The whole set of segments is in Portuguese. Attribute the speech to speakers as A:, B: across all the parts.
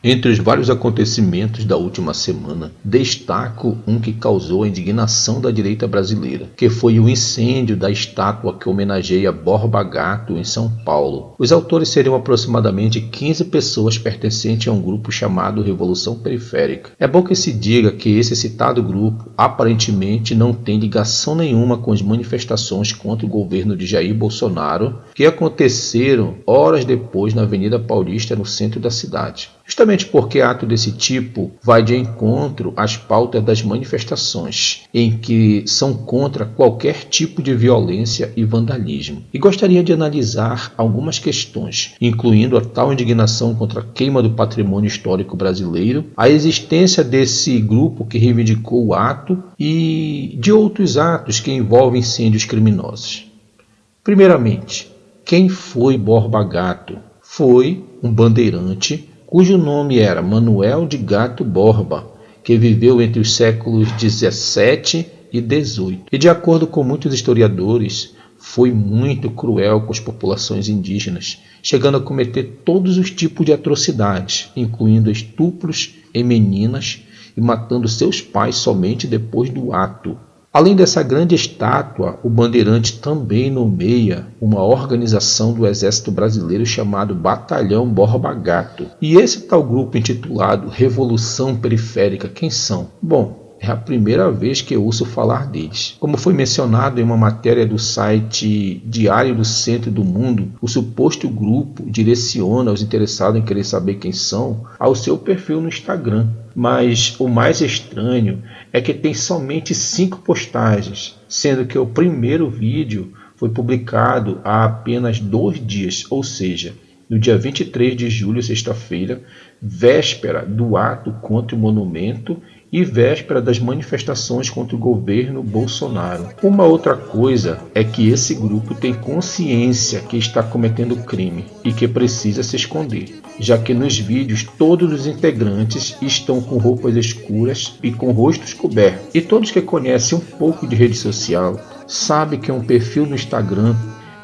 A: Entre os vários acontecimentos da última semana, destaco um que causou a indignação da direita brasileira, que foi o incêndio da estátua que homenageia Borba Gato em São Paulo. Os autores seriam aproximadamente 15 pessoas pertencentes a um grupo chamado Revolução Periférica. É bom que se diga que esse citado grupo aparentemente não tem ligação nenhuma com as manifestações contra o governo de Jair Bolsonaro, que aconteceram horas depois na Avenida Paulista, no centro da cidade. Justamente porque ato desse tipo vai de encontro às pautas das manifestações, em que são contra qualquer tipo de violência e vandalismo. E gostaria de analisar algumas questões, incluindo a tal indignação contra a queima do patrimônio histórico brasileiro, a existência desse grupo que reivindicou o ato e de outros atos que envolvem incêndios criminosos. Primeiramente, quem foi Borba Gato? Foi um bandeirante cujo nome era Manuel de Gato Borba, que viveu entre os séculos 17 e 18. E de acordo com muitos historiadores, foi muito cruel com as populações indígenas, chegando a cometer todos os tipos de atrocidades, incluindo estupros em meninas e matando seus pais somente depois do ato. Além dessa grande estátua, o bandeirante também nomeia uma organização do Exército Brasileiro chamado Batalhão Borba Gato. E esse tal grupo intitulado Revolução Periférica, quem são? Bom, é a primeira vez que eu ouço falar deles. Como foi mencionado em uma matéria do site Diário do Centro do Mundo, o suposto grupo direciona os interessados em querer saber quem são ao seu perfil no Instagram. Mas o mais estranho é que tem somente 5 postagens, sendo que o primeiro vídeo foi publicado há apenas 2 dias, ou seja, no dia 23 de julho, sexta-feira, véspera do ato contra o monumento e véspera das manifestações contra o governo Bolsonaro. Uma outra coisa é que esse grupo tem consciência que está cometendo crime e que precisa se esconder, já que nos vídeos todos os integrantes estão com roupas escuras e com rostos cobertos. E todos que conhecem um pouco de rede social sabem que um perfil no Instagram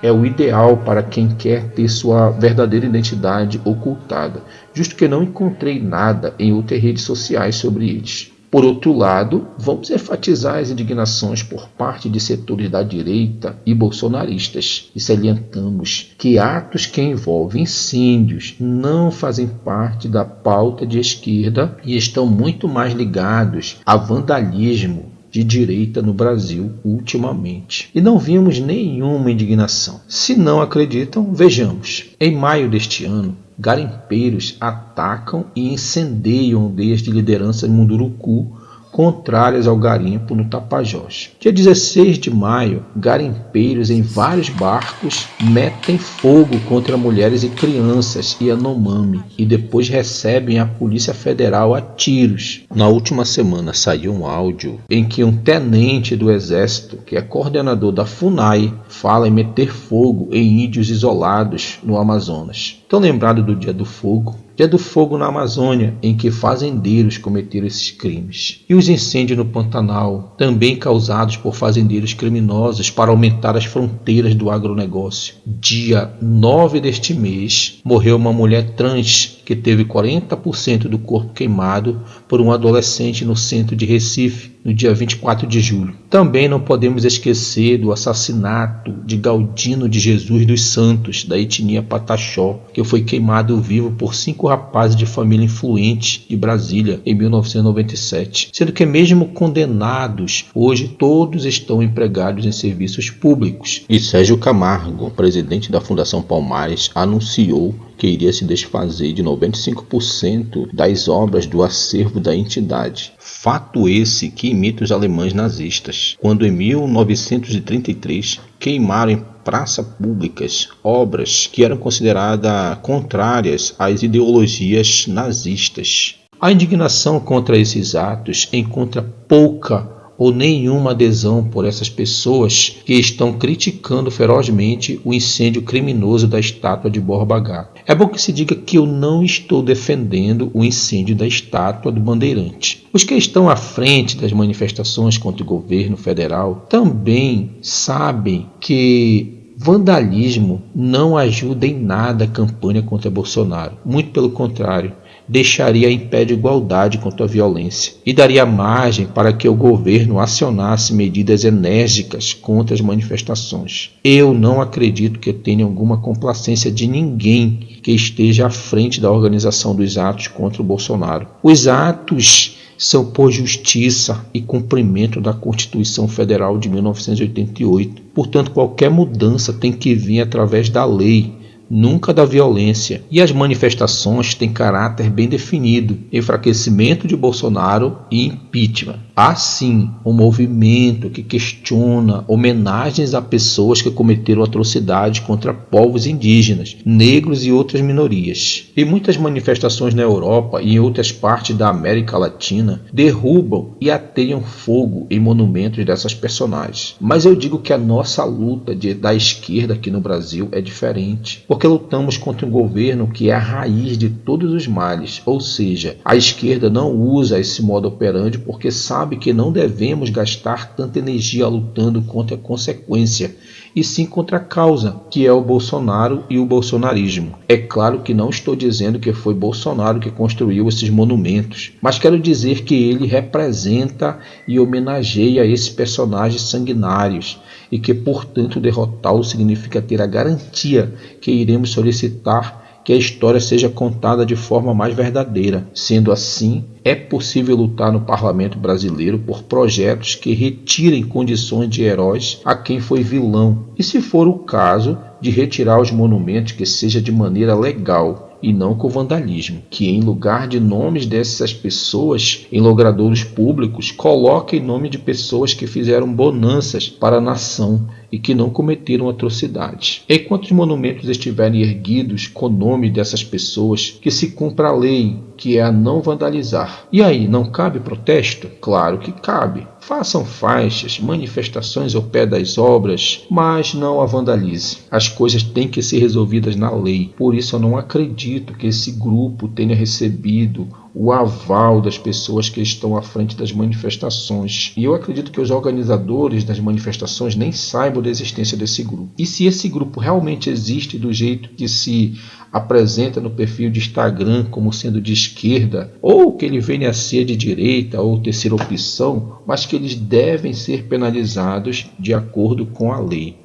A: é o ideal para quem quer ter sua verdadeira identidade ocultada, justo que não encontrei nada em outras redes sociais sobre eles. Por outro lado, vamos enfatizar as indignações por parte de setores da direita e bolsonaristas e salientamos que atos que envolvem incêndios não fazem parte da pauta de esquerda e estão muito mais ligados a vandalismo de direita no Brasil ultimamente. E não vimos nenhuma indignação. Se não acreditam, vejamos. Em maio deste ano, garimpeiros atacam e incendeiam aldeias de liderança em Munduruku contrárias ao garimpo no Tapajós. Dia 16 de maio, garimpeiros em vários barcos metem fogo contra mulheres e crianças e Yanomami e depois recebem a Polícia Federal a tiros. Na última semana saiu um áudio em que um tenente do Exército, que é coordenador da FUNAI, fala em meter fogo em índios isolados no Amazonas. Estão lembrados do Dia do Fogo? Dia do Fogo na Amazônia, em que fazendeiros cometeram esses crimes. E os incêndios no Pantanal, também causados por fazendeiros criminosos para aumentar as fronteiras do agronegócio. Dia 9 deste mês, morreu uma mulher trans que teve 40% do corpo queimado por um adolescente no centro de Recife, no dia 24 de julho. Também não podemos esquecer do assassinato de Galdino de Jesus dos Santos, da etnia Pataxó, que foi queimado vivo por 5 rapazes de família influente de Brasília em 1997. Sendo que mesmo condenados, hoje todos estão empregados em serviços públicos. E Sérgio Camargo, presidente da Fundação Palmares, anunciou que iria se desfazer de 95% das obras do acervo da entidade. Fato esse que imita os alemães nazistas, quando em 1933 queimaram em praças públicas obras que eram consideradas contrárias às ideologias nazistas. A indignação contra esses atos encontra pouca ou nenhuma adesão por essas pessoas que estão criticando ferozmente o incêndio criminoso da estátua de Borba Gato. É bom que se diga que eu não estou defendendo o incêndio da estátua do Bandeirante. Os que estão à frente das manifestações contra o governo federal também sabem que vandalismo não ajuda em nada a campanha contra Bolsonaro. Muito pelo contrário, deixaria em pé de igualdade contra a violência e daria margem para que o governo acionasse medidas enérgicas contra as manifestações. Eu não acredito que tenha alguma complacência de ninguém que esteja à frente da organização dos atos contra o Bolsonaro. Os atos são por justiça e cumprimento da Constituição Federal de 1988. Portanto, qualquer mudança tem que vir através da lei, nunca da violência. E as manifestações têm caráter bem definido: enfraquecimento de Bolsonaro e impeachment. Há sim um movimento que questiona homenagens a pessoas que cometeram atrocidades contra povos indígenas, negros e outras minorias. E muitas manifestações na Europa e em outras partes da América Latina derrubam e ateiam fogo em monumentos dessas personagens. Mas eu digo que a nossa luta da esquerda aqui no Brasil é diferente, porque lutamos contra um governo que é a raiz de todos os males, ou seja, a esquerda não usa esse modo operandi porque sabe que não devemos gastar tanta energia lutando contra a consequência, e sim contra a causa, que é o Bolsonaro e o bolsonarismo. É claro que não estou dizendo que foi Bolsonaro que construiu esses monumentos, mas quero dizer que ele representa e homenageia esses personagens sanguinários, e que, portanto, derrotá-lo significa ter a garantia que iremos solicitar que a história seja contada de forma mais verdadeira. Sendo assim, é possível lutar no parlamento brasileiro por projetos que retirem condições de heróis a quem foi vilão, e, se for o caso, de retirar os monumentos, que seja de maneira legal e não com vandalismo, que em lugar de nomes dessas pessoas em logradouros públicos, coloque em nome de pessoas que fizeram bonanças para a nação e que não cometeram atrocidades. Enquanto os monumentos estiverem erguidos com o nome dessas pessoas, que se cumpra a lei, que é a não vandalizar. E aí, não cabe protesto? Claro que cabe. Façam faixas, manifestações ao pé das obras, mas não a vandalize. As coisas têm que ser resolvidas na lei. Por isso eu não acredito que esse grupo tenha recebido o aval das pessoas que estão à frente das manifestações. E eu acredito que os organizadores das manifestações nem saibam da existência desse grupo. E se esse grupo realmente existe do jeito que se apresenta no perfil de Instagram como sendo de esquerda, ou que ele venha a ser de direita ou terceira opção, mas que eles devem ser penalizados de acordo com a lei.